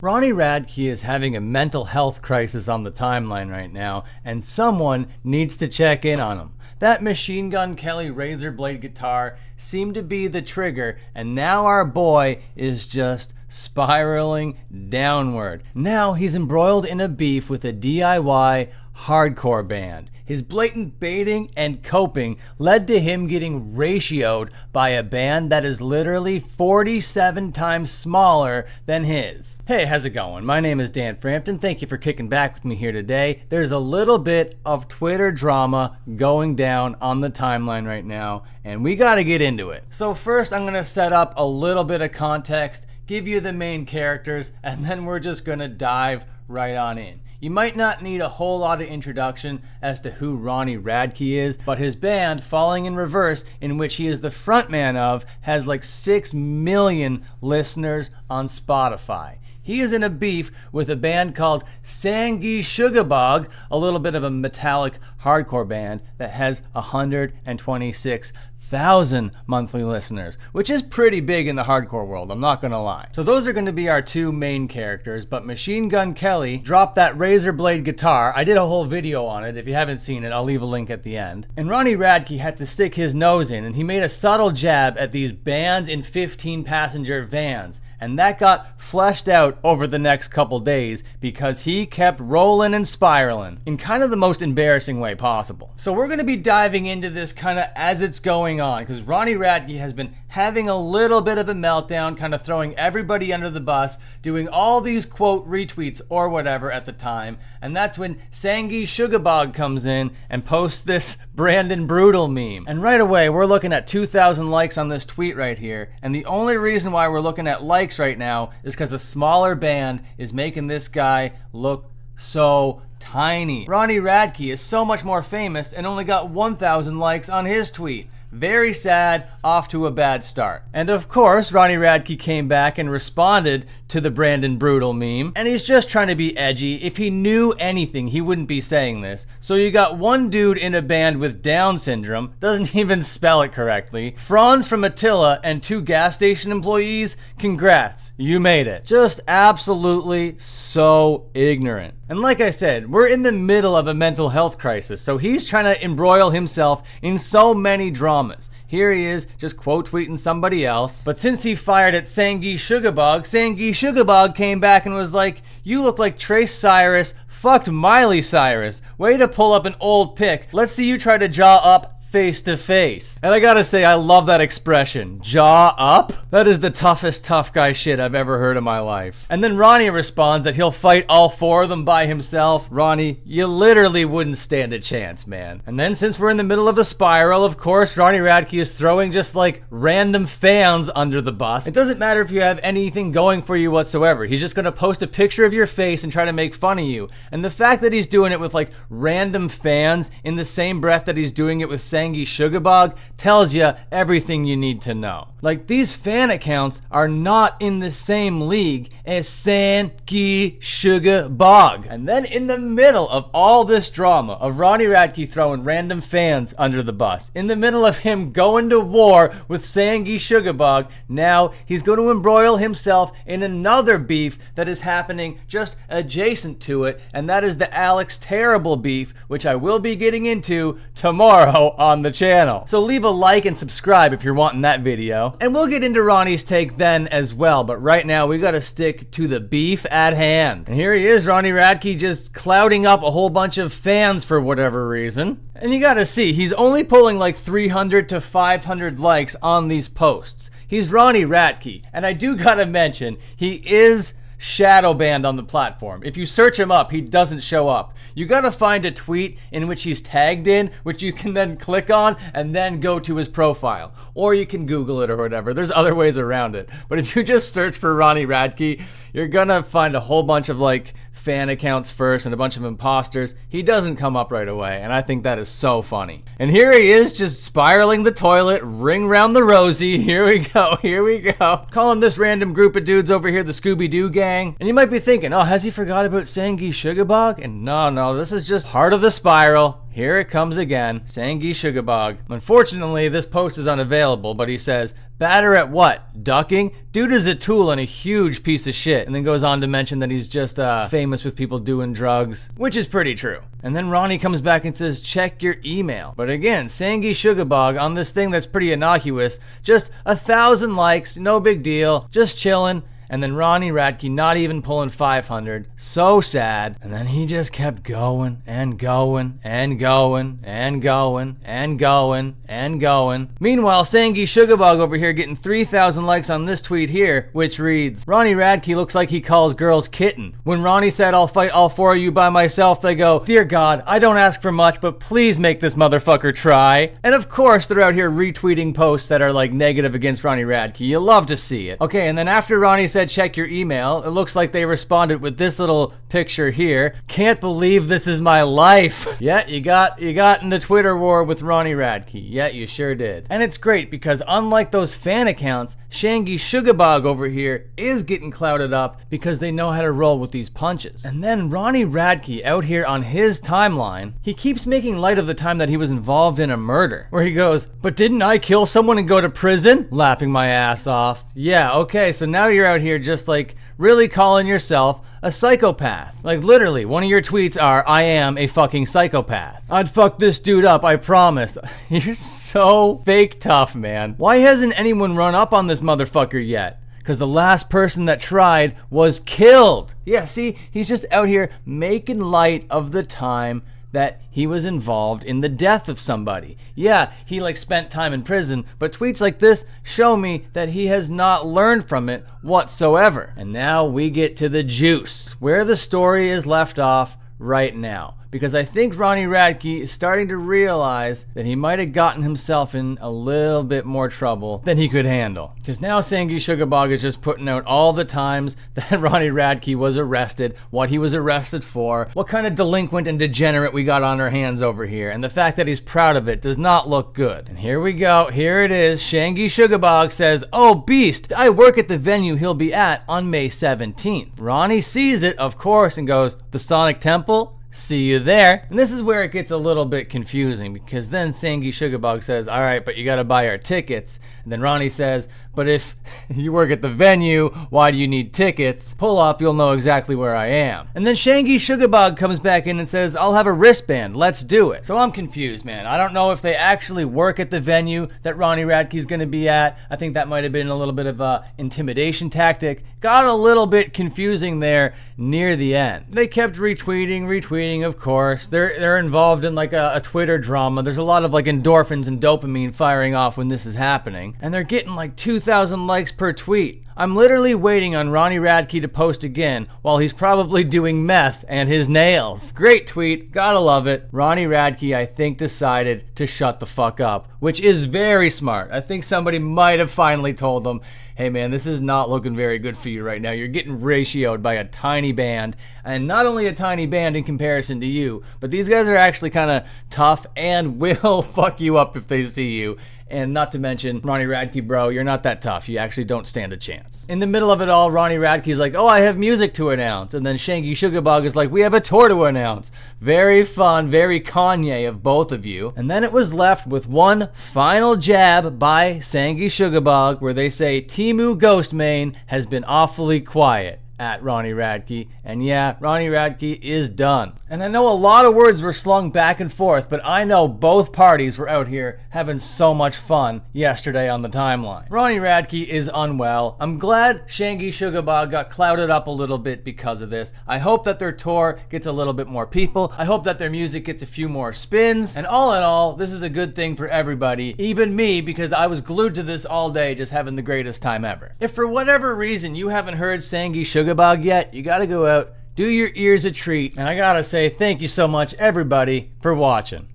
Ronnie Radke is having a mental health crisis on the timeline right now, and someone needs to check in on him. That Machine Gun Kelly razor blade guitar seemed to be the trigger, and now our boy is just spiraling downward. Now he's embroiled in a beef with a DIY hardcore band. His blatant baiting and coping led to him getting ratioed by a band that is literally 47 times smaller than his. Hey, how's it going? My name is Dan Frampton. Thank you for kicking back with me here today. There's a little bit of Twitter drama going down on the timeline right now, and we gotta get into it. So first, I'm gonna set up a little bit of context, give you the main characters, and then we're just gonna dive right on in. You might not need a whole lot of introduction as to who Ronnie Radke is, but his band, Falling in Reverse, in which he is the frontman of, has like 6 million listeners on Spotify. He is in a beef with a band called Sangi Sugabog, a little bit of a metallic hardcore band that has 126,000 monthly listeners, which is pretty big in the hardcore world, I'm not gonna lie. So those are gonna be our two main characters, but Machine Gun Kelly dropped that razor blade guitar. I did a whole video on it. If you haven't seen it, I'll leave a link at the end. And Ronnie Radke had to stick his nose in, and he made a subtle jab at these bands in 15-passenger vans. And that got fleshed out over the next couple days because he kept rolling and spiraling in kind of the most embarrassing way possible. So we're going to be diving into this kind of as it's going on, because Ronnie Radke has been having a little bit of a meltdown, kind of throwing everybody under the bus, doing all these quote retweets or whatever at the time. And that's when Sangi Sugabog comes in and posts this Brandon Brutal meme. And right away, we're looking at 2,000 likes on this tweet right here. And the only reason why we're looking at likes right now is because a smaller band is making this guy look so tiny. Ronnie Radke is so much more famous and only got 1,000 likes on his tweet. Very sad, off to a bad start. And of course, Ronnie Radke came back and responded to the Brandon Brutal meme, and he's just trying to be edgy. If he knew anything, he wouldn't be saying this. So you got one dude in a band with Down syndrome, doesn't even spell it correctly, Franz from Attila, and 2 gas station employees. Congrats, you made it. Just absolutely so ignorant. And like I said, we're in the middle of a mental health crisis, so he's trying to embroil himself in so many dramas. Here he is, just quote tweeting somebody else. But since he fired at Sangi Sugabog came back and was like, "You look like Trace Cyrus fucked Miley Cyrus. Way to pull up an old pic. Let's see you try to jaw up face to face." And I gotta say, I love that expression, jaw up. That is the toughest tough guy shit I've ever heard in my life. And then Ronnie responds that he'll fight all 4 of them by himself. Ronnie, you literally wouldn't stand a chance, man. And then since we're in the middle of a spiral, of course, Ronnie Radke is throwing just like random fans under the bus. It doesn't matter if you have anything going for you whatsoever. He's just gonna post a picture of your face and try to make fun of you. And the fact that he's doing it with like random fans in the same breath that he's doing it with Sangi Sugabog tells you everything you need to know. Like, these fan accounts are not in the same league as Sangi Sugabog. And then in the middle of all this drama of Ronnie Radke throwing random fans under the bus, in the middle of him going to war with Sangi Sugabog, now he's going to embroil himself in another beef that is happening just adjacent to it, and that is the Alex Terrible beef, which I will be getting into tomorrow on the channel. So leave a like and subscribe if you're wanting that video. And we'll get into Ronnie's take then as well, but right now we gotta stick to the beef at hand. And here he is, Ronnie Radke, just clouding up a whole bunch of fans for whatever reason. And you gotta see, he's only pulling like 300 to 500 likes on these posts. He's Ronnie Radke, and I do gotta mention, he is shadow banned on the platform. If you search him up, he doesn't show up. You gotta find a tweet in which he's tagged in, which you can then click on and then go to his profile. Or you can Google it or whatever. There's other ways around it. But if you just search for Ronnie Radke, you're gonna find a whole bunch of like fan accounts first and a bunch of imposters. He doesn't come up right away, and I think that is so funny. And here he is, just spiraling the toilet, ring round the rosy. Here we go, here we go. Calling this random group of dudes over here the Scooby-Doo gang. And you might be thinking, oh, has he forgot about Sangi Sugabog? And no, this is just part of the spiral. Here it comes again, Sangi Sugabog. Unfortunately, this post is unavailable, but he says, Better at what? Ducking? Dude is a tool and a huge piece of shit. And then goes on to mention that he's just famous with people doing drugs, which is pretty true. And then Ronnie comes back and says, check your email. But again, Sangi Sugarbog on this thing that's pretty innocuous, just 1,000 likes, no big deal, just chilling. And then Ronnie Radke not even pulling 500. So sad. And then he just kept going and going and going and going and going and going. Meanwhile, Sangi Sugarbog over here getting 3,000 likes on this tweet here, which reads, Ronnie Radke looks like he calls girls kitten. When Ronnie said, I'll fight all 4 of you by myself, they go, dear God, I don't ask for much, but please make this motherfucker try. And of course, they're out here retweeting posts that are like negative against Ronnie Radke. You love to see it. Okay, and then after Ronnie said, check your email, it looks like they responded with this little picture here. Can't believe this is my life. Yeah, you got in the Twitter war with Ronnie Radke. Yeah, you sure did. And it's great because unlike those fan accounts, Sangi Sugarbog over here is getting clouded up because they know how to roll with these punches. And then Ronnie Radke out here on his timeline, he keeps making light of the time that he was involved in a murder, where he goes, but didn't I kill someone and go to prison? Laughing my ass off. Yeah, okay, so now you're out here just like really calling yourself a psychopath. Like literally, one of your tweets are, I am a fucking psychopath. I'd fuck this dude up, I promise. You're so fake tough, man. Why hasn't anyone run up on this motherfucker yet? Because the last person that tried was killed. Yeah, see, he's just out here making light of the time that he was involved in the death of somebody. Yeah, he like spent time in prison, but tweets like this show me that he has not learned from it whatsoever. And now we get to the juice, where the story is left off right now. Because I think Ronnie Radke is starting to realize that he might have gotten himself in a little bit more trouble than he could handle. Because now Sangi Sugarbog is just putting out all the times that Ronnie Radke was arrested, what he was arrested for, what kind of delinquent and degenerate we got on our hands over here, and the fact that he's proud of it does not look good. And here we go, here it is. Sangi Sugarbog says, oh beast, I work at the venue he'll be at on May 17th. Ronnie sees it, of course, and goes, the Sonic Temple? See you there. And this is where it gets a little bit confusing, because then Sangi Sugarbog says, all right, but you got to buy our tickets. And then Ronnie says, but if you work at the venue, why do you need tickets? Pull up, you'll know exactly where I am. And then Sangi Sugarbog comes back in and says, I'll have a wristband, let's do it. So I'm confused, man. I don't know if they actually work at the venue that Ronnie Radke's gonna be at. I think that might have been a little bit of a intimidation tactic. Got a little bit confusing there near the end. They kept retweeting, of course. They're involved in like a Twitter drama. There's a lot of like endorphins and dopamine firing off when this is happening. And they're getting like 2,000 likes per tweet. I'm literally waiting on Ronnie Radke to post again while he's probably doing meth and his nails. Great tweet, gotta love it. Ronnie Radke, I think, decided to shut the fuck up, which is very smart. I think somebody might have finally told him, hey man, this is not looking very good for you right now. You're getting ratioed by a tiny band, and not only a tiny band in comparison to you, but these guys are actually kind of tough and will fuck you up if they see you. And not to mention, Ronnie Radke, bro, you're not that tough. You actually don't stand a chance. In the middle of it all, Ronnie Radke's like, oh, I have music to announce. And then Sangi Sugarbog is like, we have a tour to announce. Very fun, very Kanye of both of you. And then it was left with one final jab by Sangi Sugarbog where they say, Timu Ghostmain has been awfully quiet at Ronnie Radke. And yeah, Ronnie Radke is done. And I know a lot of words were slung back and forth, but I know both parties were out here having so much fun yesterday on the timeline. Ronnie Radke is unwell. I'm glad Sangi Sugarbog got clouded up a little bit because of this. I hope that their tour gets a little bit more people. I hope that their music gets a few more spins. And all in all, this is a good thing for everybody, even me, because I was glued to this all day just having the greatest time ever. If for whatever reason you haven't heard Sangi Sugarbog yet, you gotta go out, do your ears a treat, and I gotta say thank you so much everybody for watching.